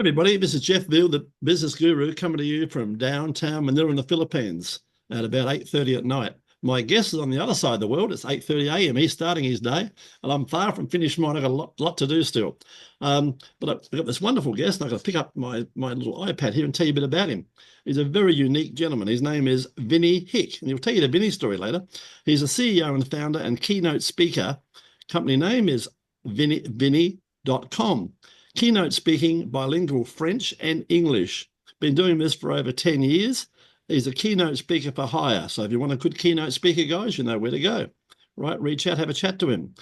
Everybody, this is Jeff Veale, the business guru, coming to you from downtown Manila in the Philippines at about 8:30 at night. My guest is on the other side of the world. It's 8:30 a.m. He's starting his day, and I'm far from finished mine. I've got a lot to do still. But I've got this wonderful guest, and I've got to pick up my little iPad here and tell you a bit about him. He's a very unique gentleman. His name is Vynny Hick, and he'll tell you the Vynny story later. He's a CEO and founder and keynote speaker. Company name is 𝐷𝐢𝐭𝐡. Keynote speaking, bilingual French and English. Been doing this for over 10 years. He's a keynote speaker for hire. So if you want a good keynote speaker, guys, you know where to go. Right? Reach out, have a chat to him.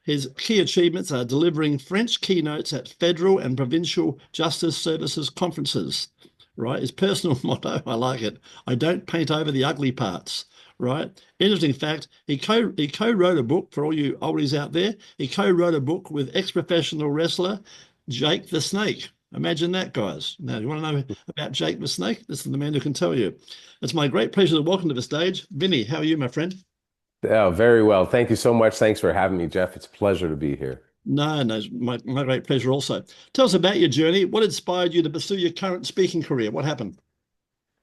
His key achievements are delivering French keynotes at federal and provincial justice services conferences. Right? His personal motto, I like it. I don't paint over the ugly parts. Right. Interesting fact, he co-wrote a book for all you oldies out there. He co-wrote a book with ex-professional wrestler Jake the Snake. Imagine that, guys. Now, you want to know about Jake the Snake? This is the man who can tell you. It's my great pleasure to welcome to the stage. Vynny, how are you, my friend? Oh, very well. Thank you so much. Thanks for having me, Jeff. It's a pleasure to be here. No, my great pleasure also. Tell us about your journey. What inspired you to pursue your current speaking career? What happened?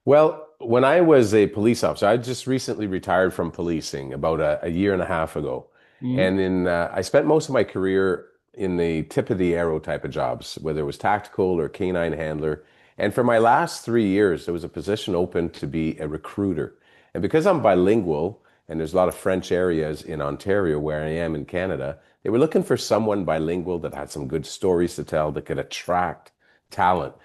Well, when I was a police officer, I just recently retired from policing about a year and a half ago. Mm. And I spent most of my career in the tip of the arrow type of jobs, whether it was tactical or canine handler. And for my last 3 years, there was a position open to be a recruiter. And because I'm bilingual, and there's a lot of French areas in Ontario where I am in Canada, they were looking for someone bilingual that had some good stories to tell that could attract talent. Mm.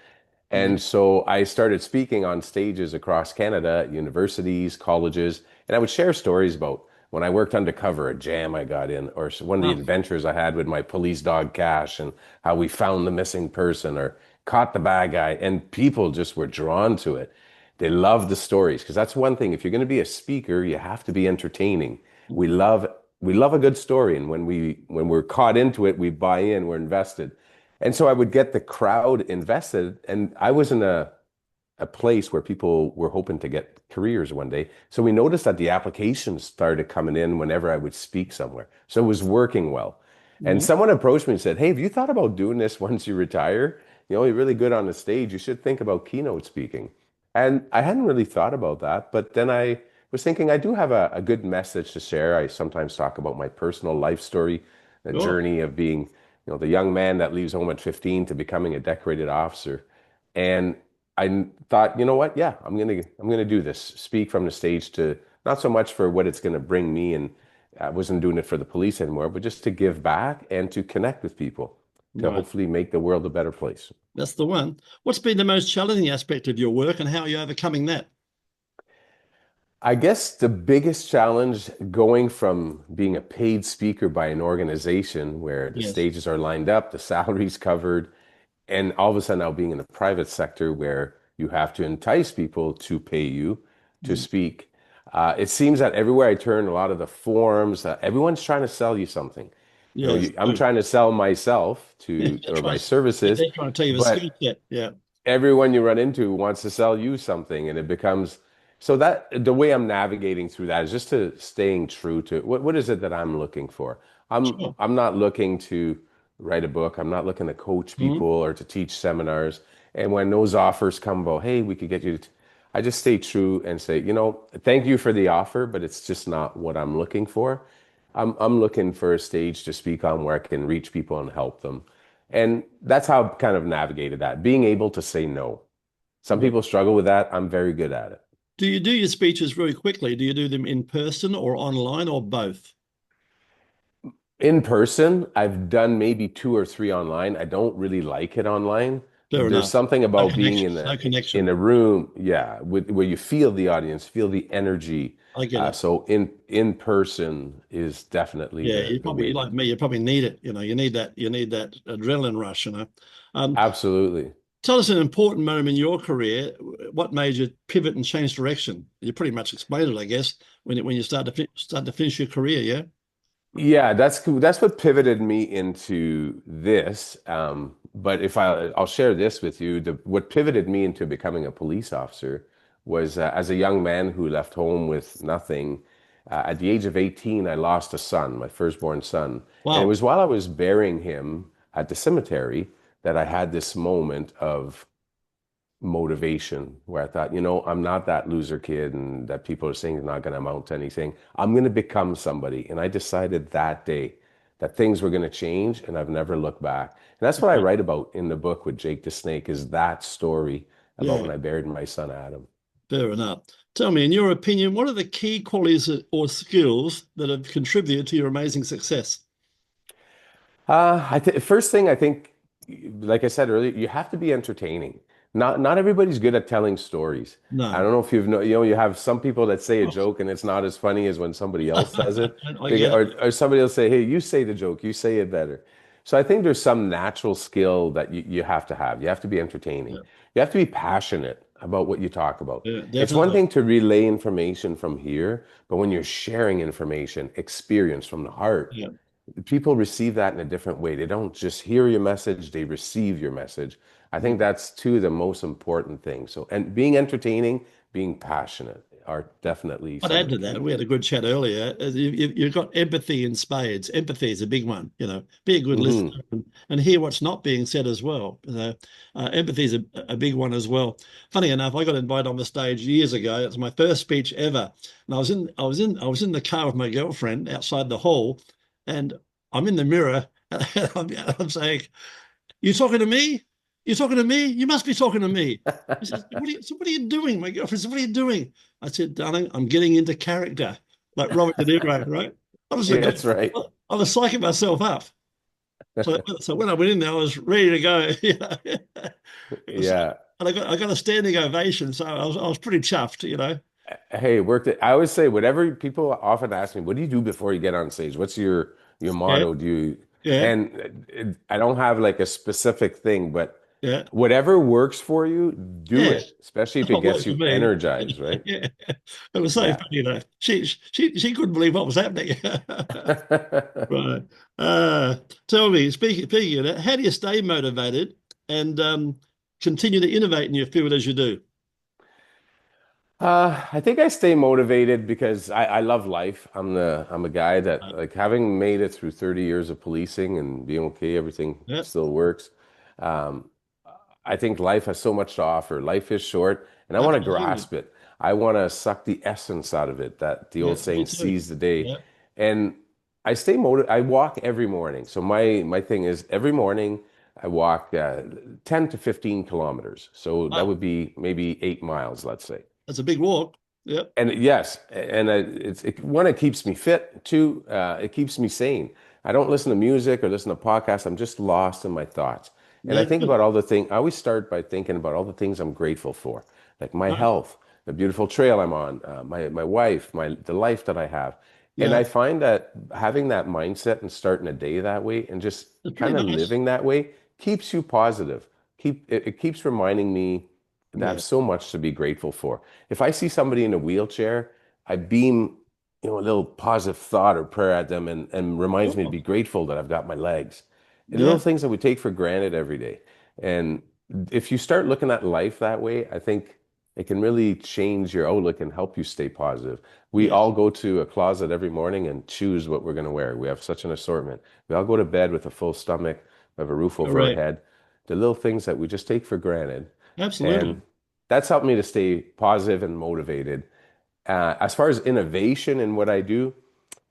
And so I started speaking on stages across Canada, universities, colleges, and I would share stories about when I worked undercover, a jam I got in, or one of the Oh, adventures I had with my police dog Cash, and how we found the missing person or caught the bad guy. And people just were drawn to it. They loved the stories because that's one thing. If you're going to be a speaker, you have to be entertaining. We love we love a good story, and when we're caught into it, we buy in, we're invested. And so I would get the crowd invested, and I was in a place where people were hoping to get careers one day. So we noticed that the applications started coming in whenever I would speak somewhere. So it was working well. And mm. someone approached me and said, "Hey, have you thought about doing this once you retire? You know, you're really good on the stage. You should think about keynote speaking." And I hadn't really thought about that, but then I was thinking I do have a good message to share. I sometimes talk about my personal life story, the Sure. journey of being, the young man that leaves home at 15 to becoming a decorated officer. And I thought, you know what? Yeah, I'm gonna do this. Speak from the stage to not so much for what it's gonna bring me, and I wasn't doing it for the police anymore, but just to give back and to connect with people to Right. hopefully make the world a better place. That's the one. What's been the most challenging aspect of your work and how are you overcoming that? I guess the biggest challenge going from being a paid speaker by an organization where the Yes. stages are lined up, the salary's covered, and all of a sudden now being in the private sector where you have to entice people to pay you to Mm. speak. It seems that everywhere I turn, a lot of the forums, everyone's trying to sell you something. Yes. I'm Oh, trying to sell myself yeah, to, that's or my right. services, They're trying to tell you the skill but set. Yeah. everyone you run into wants to sell you something, and it becomes so that the way I'm navigating through that is just to staying true to what is it that I'm looking for. Sure. I'm not looking to write a book. I'm not looking to coach Mhm. people or to teach seminars. And when those offers come about, hey, we could get you to, I just stay true and say, thank you for the offer, but it's just not what I'm looking for. I'm looking for a stage to speak on where I can reach people and help them. And that's how I've kind of navigated that, being able to say no. Some Yeah. people struggle with that. I'm very good at it. Do you do your speeches very quickly? Do you do them in person or online or both? In person, I've done maybe two or three online. I don't really like it online. Fair There's enough. something No about being connection. in No in connection. a room, yeah, where you feel the audience, feel the energy. I get it. So in person is definitely Yeah, the you the probably way you to like go. me. You probably need it. You need that adrenaline rush. Um, Absolutely. Tell us an important moment in your career. What made you pivot and change direction? You pretty much explained it, I guess, when you start to finish your career. Yeah. Yeah, that's cool. That's what pivoted me into this. But if I'll share this with you, what pivoted me into becoming a police officer was as a young man who left home with nothing. At the age of 18, I lost a son, my firstborn son, and it Wow. was while I was burying him at the cemetery that I had this moment of motivation where I thought, I'm not that loser kid and that people are saying is not going to amount to anything. I'm going to become somebody. And I decided that day that things were going to change, and I've never looked back. And that's what I write about in the book with Jake the Snake, is that story about Yeah, when I buried my son Adam. fair enough. Tell me, in your opinion, what are the key qualities or skills that have contributed to your amazing success? First thing I think, like I said earlier, you have to be entertaining. Not everybody's good at telling stories. I No. don't know if you have some people that say a joke and it's not as funny as when somebody else says it. I get it. Or somebody will say, hey, you say the joke, you say it better. So I think there's some natural skill that you have to have. You have to be entertaining. Yeah, You have to be passionate about what you talk about. yeah, It's one definitely. thing to relay information from here, but when you're sharing information, experience from the heart, Yeah, people receive that in a different way. They don't just hear your message, they receive your message. I yeah. think that's two of the most important things. So, and being entertaining, being passionate are definitely I'd some of add the to that. key We had a things. good chat earlier. You've got empathy in spades. Empathy is a big one. Be a good Hmm. listener and hear what's not being said as well. Empathy is a big one as well. Funny enough, I got invited on the stage years ago. It was my first speech ever, and I was in the car with my girlfriend outside the hall, and I'm in the mirror, and I'm saying, "You talking to me? You talking to me? You must be talking to me." He says, what are you doing?" My girlfriend says, "What are you doing?" I said, "Darling, I'm getting into character, like Robert De Niro, right?" I was, Yeah, that's right. I was psyching myself up. So when I went in there, I was ready to go. So, Yeah. and I got a standing ovation. So I was pretty chuffed. Hey, worked it. I always say, whatever people often ask me, what do you do before you get on stage? What's your Yeah, motto? Do you, yeah, and I don't have like a specific thing, but yeah, whatever works for you, do yeah. it, especially if That's it what worked gets for you me. energized, right? Yeah, it was so Yeah. funny though. She couldn't believe what was happening. Right. Tell me, speaking of that, how do you stay motivated and continue to innovate in your field as you do? I think I stay motivated because I love life. I'm a guy that, Uh, like, having made it through 30 years of policing and being okay, everything yeah, still works. Um, I think life has so much to offer. Life is short, and I want to absolutely. grasp it. I want to suck the essence out of it, that the Yeah, old me saying, too. seize the day. Yeah, And I stay motivated. I walk every morning. So my thing is every morning I walk 10 to 15 kilometers. So that wow, would be maybe 8 miles, let's say. that's a big walk. Yeah, And yes, and one, it keeps me fit. Two, it keeps me sane. I don't listen to music or listen to podcasts. I'm just lost in my thoughts. And I yeah, think good. about all the things. I always start by thinking about all the things I'm grateful for, like my Right. health, the beautiful trail I'm on, my wife, the life that I have. And Yeah, I find that having that mindset and starting a day that way and just it's pretty kind of nice. living that way keeps you positive. It keeps reminding me that I have Yeah, so much to be grateful for. If I see somebody in a wheelchair, I beam, a little positive thought or prayer at them, and reminds me to sure. be grateful that I've got my legs. And little Yeah, things that we take for granted every day. And if you start looking at life that way, I think it can really change your outlook and help you stay positive. We yes, all go to a closet every morning and choose what we're going to wear. We have such an assortment. We all go to bed with a full stomach. We have a roof over our correct. head. The little things that we just take for granted. And Absolutely. that's helped me to stay positive and motivated. As far as innovation and what I do,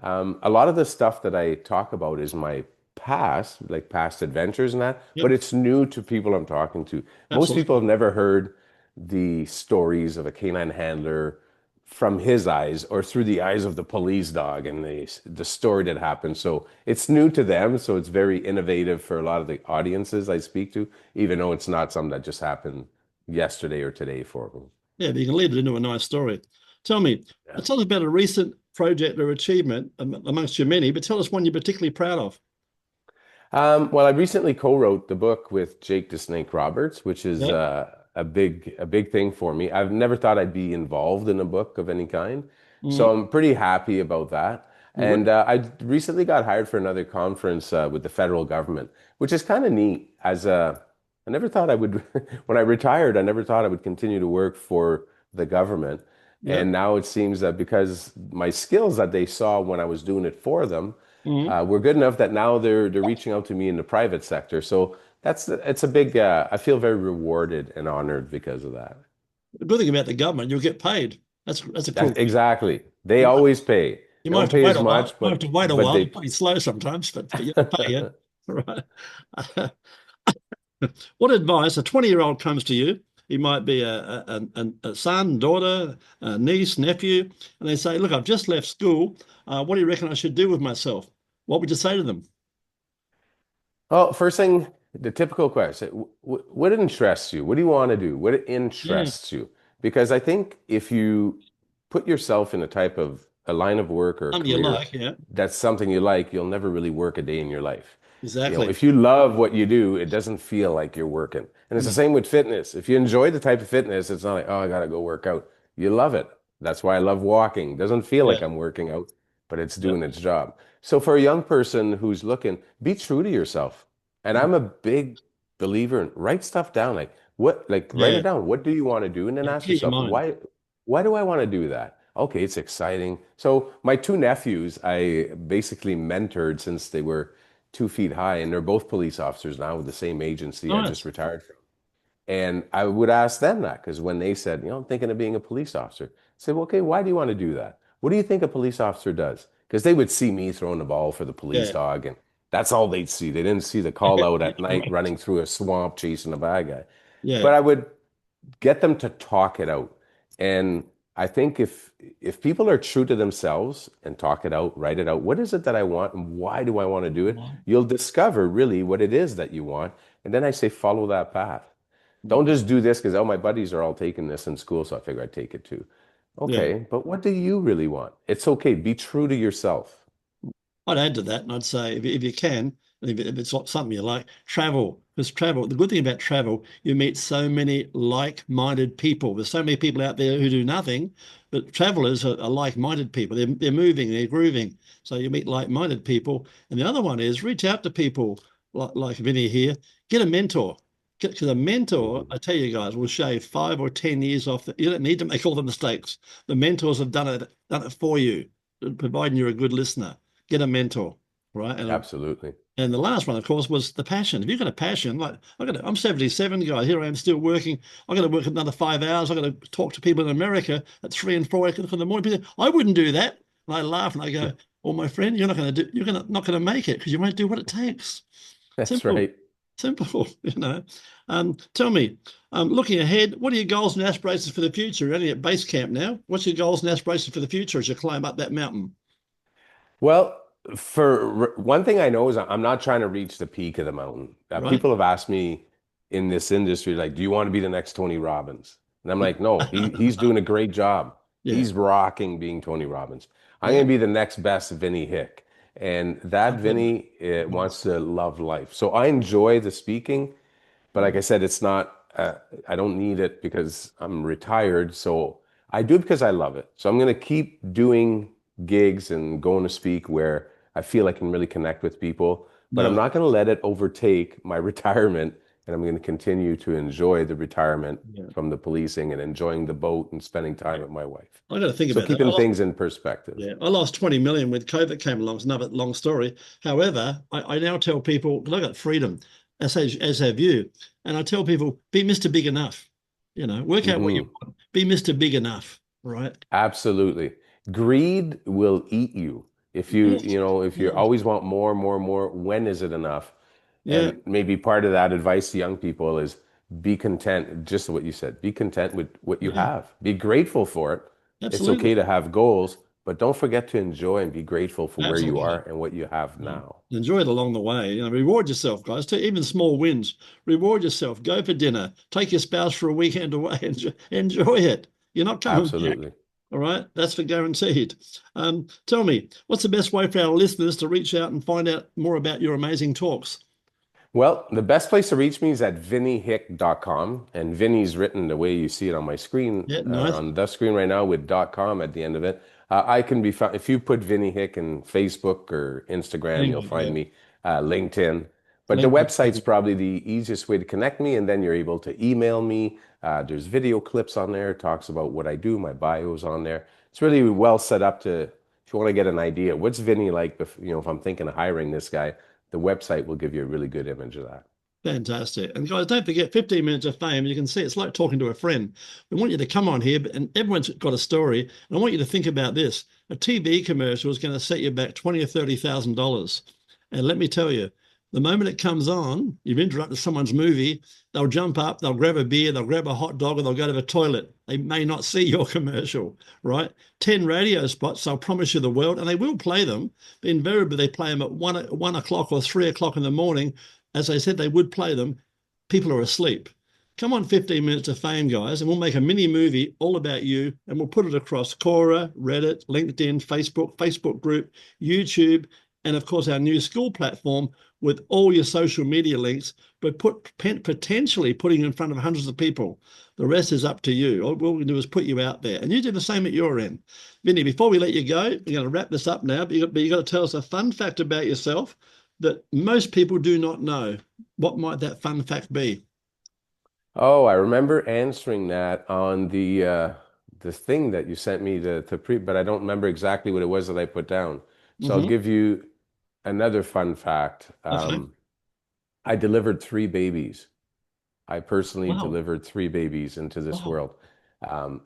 a lot of the stuff that I talk about is my past, like past adventures and that, but Yep, it's new to people I'm talking to. Most people have absolutely. never heard the stories of a canine handler from his eyes or through the eyes of the police dog and the story that happened. So it's new to them. So it's very innovative for a lot of the audiences I speak to, even though it's not something that just happened yesterday or today for me. Yeah, but you can lead it into a nice story. Tell me, Yeah. tell us about a recent project or achievement amongst your many, but tell us one you're particularly proud of. Well, I recently co-wrote the book with Jake the Snake Roberts, which is Yeah. a big thing for me. I've never thought I'd be involved in a book of any kind, so Mm, I'm pretty happy about that. good. And I recently got hired for another conference with the federal government, which is kind of neat. I never thought I would, when I retired, I never thought I would continue to work for the government. Yeah. And now it seems that because my skills that they saw when I was doing it for them Mm, were good enough that now they're reaching out to me in the private sector. So it's a big, I feel very rewarded and honored because of that. The good thing about the government, you'll get paid. That's a cool That, thing. exactly. They You might, always pay. you They might have don't to pay wait as a while. much, You might have to wait a but while. they It's pretty slow sometimes, but you pay it. Right. What advice, a 20-year-old comes to you, he might be a son, daughter, a niece, nephew, and they say, look, I've just left school. What do you reckon I should do with myself? What would you say to them? Well, first thing, the typical question, what interests you? What do you want to do? What Yeah, interests you? Because I think if you put yourself in a type of a line of work or a something you career like. Yeah, that's something you like, you'll never really work a day in your life. You know, exactly. if you love what you do, it doesn't feel like you're working. And it's the No, same with fitness. If you enjoy the type of fitness, it's not like, oh, I gotta go work out. You love it. That's why I love walking. Doesn't feel yeah, like I'm working out, but it's yeah, doing its job. So for a young person who's looking, be true to yourself. And mm, I'm a big believer in write stuff down. Like write it yeah, down. What do you want to do? And then yeah. ask Clear your yourself, mind. why do I want to do that? Okay, it's exciting. So my two nephews, I basically mentored since they were 2 feet high, and they're both police officers now with the same agency I just Nice. retired from. And I would ask them that because when they said, I'm thinking of being a police officer, I said, well, okay, why do you want to do that? What do you think a police officer does? Because they would see me throwing the ball for the police Yeah, dog, and that's all they'd see. They didn't see the call out yeah, at night right. running through a swamp chasing a bad guy. Yeah, But I would get them to talk it out. And I think if people are true to themselves and talk it out, write it out, what is it that I want and why do I want to do it? You'll discover really what it is that you want. And then I say follow that path. Don't just do this because, oh, my buddies are all taking this in school, so I figure I'd take it too. yeah. Okay, but what do you really want? It's okay. Be true to yourself. I'd add to that, and I'd say if you can, and if it's not something you like, travel. Because travel, the good thing about travel, you meet so many like-minded people. There's so many people out there who do nothing, but travelers are like-minded people. They're moving, they're grooving. So you meet like-minded people. And the other one is reach out to people like Vynny here. Get a mentor. Because a mentor, Mhm. I tell you guys, will shave 5 or 10 years off. You don't need to make all the mistakes. The mentors have done it for you, providing you're a good listener. Get a mentor, right? Absolutely. And the last one, of course, was the passion. If you've got a passion, like I'm 77, guys. Here I am still working. I've got to work another 5 hours. I've got to talk to people in America at 3 and 4 o'clock in the morning. I wouldn't do that. And I laugh and I go, "Well, my friend, not going to make it because you won't do what it takes." That's Simple, right. simple. Tell me, looking ahead, what are your goals and aspirations for the future? You're only at base camp now. What's your goals and aspirations for the future as you climb up that mountain? Well, one thing I know is I'm not trying to reach the peak of the mountain. Right? People have asked me in this industry, like, do you want to be the next Tony Robbins? And I'm like, no, he's doing a great job. Yeah, He's rocking being Tony Robbins. I'm yeah. going to be the next best Vynny Hick. And that Absolutely. Vynny wants to love life. So I enjoy the speaking. But like I said, it's not, I don't need it because I'm retired. So I do it because I love it. So I'm going to keep doing gigs and going to speak where I feel I can really connect with people. But I'm No, not going to let it overtake my retirement. And I'm going to continue to enjoy the retirement yeah. from the policing and enjoying the boat and spending time with my wife. I got to think So about that. keeping things in perspective. I lost 20 million when COVID came along. It's another long story. However, I now tell people, because I got freedom, as have you, and I tell people, be Mr. Big Enough. Work out what you Mhm. want. Be Mr. Big Enough, right? Absolutely. Greed will eat you. Yes, If you yes, always want more, more, more, when is it enough? yeah, And maybe part of that advice to young people is be content, just what you said, be content with what you yeah, have. Be grateful for it. It's okay absolutely, to have goals, but don't forget to enjoy and be grateful for where you absolutely. are and what you have Yeah. now. Enjoy it along the way. Reward yourself, guys. Even small wins. Reward yourself. Go for dinner. Take your spouse for a weekend away. Enjoy it. You're not coming back. Absolutely. All right, that's for guaranteed. Tell me, what's the best way for our listeners to reach out and find out more about your amazing talks? Well, the best place to reach me is at vinnyhick.com. And Vinny's written the way you see it on my screen, Yeah, nice. on the screen right now with .com at the end of it. I can be found, if you put Vynny Hick in Facebook or Instagram, you'll Anyway, yeah, find me, LinkedIn. But the website's LinkedIn. probably the easiest way to connect me. And then you're able to email me. There's video clips on there, talks about what I do. My bio's on there. It's really well set up to, if you want to get an idea, what's Vynny like, if I'm thinking of hiring this guy, the website will give you a really good image of that. Fantastic. And guys, don't forget 15 minutes of fame. You can see it's like talking to a friend. We want you to come on here, and everyone's got a story. And I want you to think about this. A TV commercial is going to set you back $20,000 or $30,000. And let me tell you, the moment it comes on, you've interrupted someone's movie, they'll jump up, they'll grab a beer, they'll grab a hot dog, or they'll go to the toilet. They may not see your commercial, right? 10 radio spots, they'll promise you the world, and they will play them. But invariably, they play them at 1 o'clock or 3 o'clock in the morning. As I said, they would play them. People are asleep. Come on, 15 minutes of fame, guys, and we'll make a mini movie all about you, and we'll put it across Quora, Reddit, LinkedIn, Facebook group, YouTube, and of course our new school platform with all your social media links, but potentially putting in front of hundreds of people. The rest is up to you. All we're going to do is put you out there, and you do the same at your end. Vynny, before we let you go, we're going to wrap this up now, but you got to tell us a fun fact about yourself that most people do not know. What might that fun fact be? Oh, I remember answering that on the thing that you sent me to but I don't remember exactly what it was that I put down. So I'll give you another fun fact. Okay. I delivered 3 babies. I personally Wow. delivered 3 babies into this Wow. world.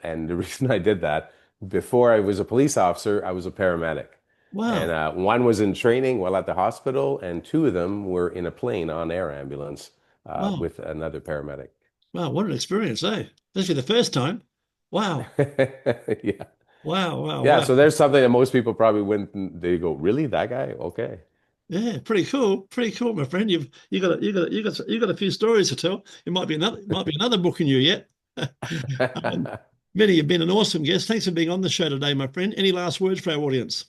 And the reason I did that, before I was a police officer, I was a paramedic. Wow. And one was in training while at the hospital, and 2 of them were in a plane on air ambulance Wow. with another paramedic. Wow. What an experience, eh? Especially the first time. Wow. Yeah. Wow. Wow. Yeah, Wow. so there's something that most people probably wouldn't, they go, really? That guy? Okay. Yeah, pretty cool. Pretty cool, my friend. You got a few stories to tell. It might be another book in you yet. Vynny, you've been an awesome guest. Thanks for being on the show today, my friend. Any last words for our audience?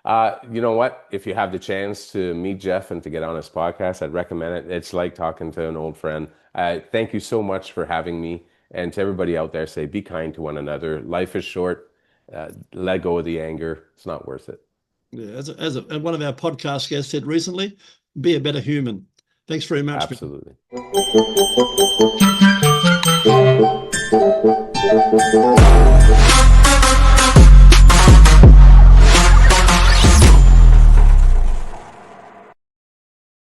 You know what? If you have the chance to meet Jeff and to get on his podcast, I'd recommend it. It's like talking to an old friend. Thank you so much for having me. And to everybody out there, say be kind to one another. Life is short. Let go of the anger. It's not worth it. Yeah, as one of our podcast guests said recently, be a better human. Thanks very much. Absolutely.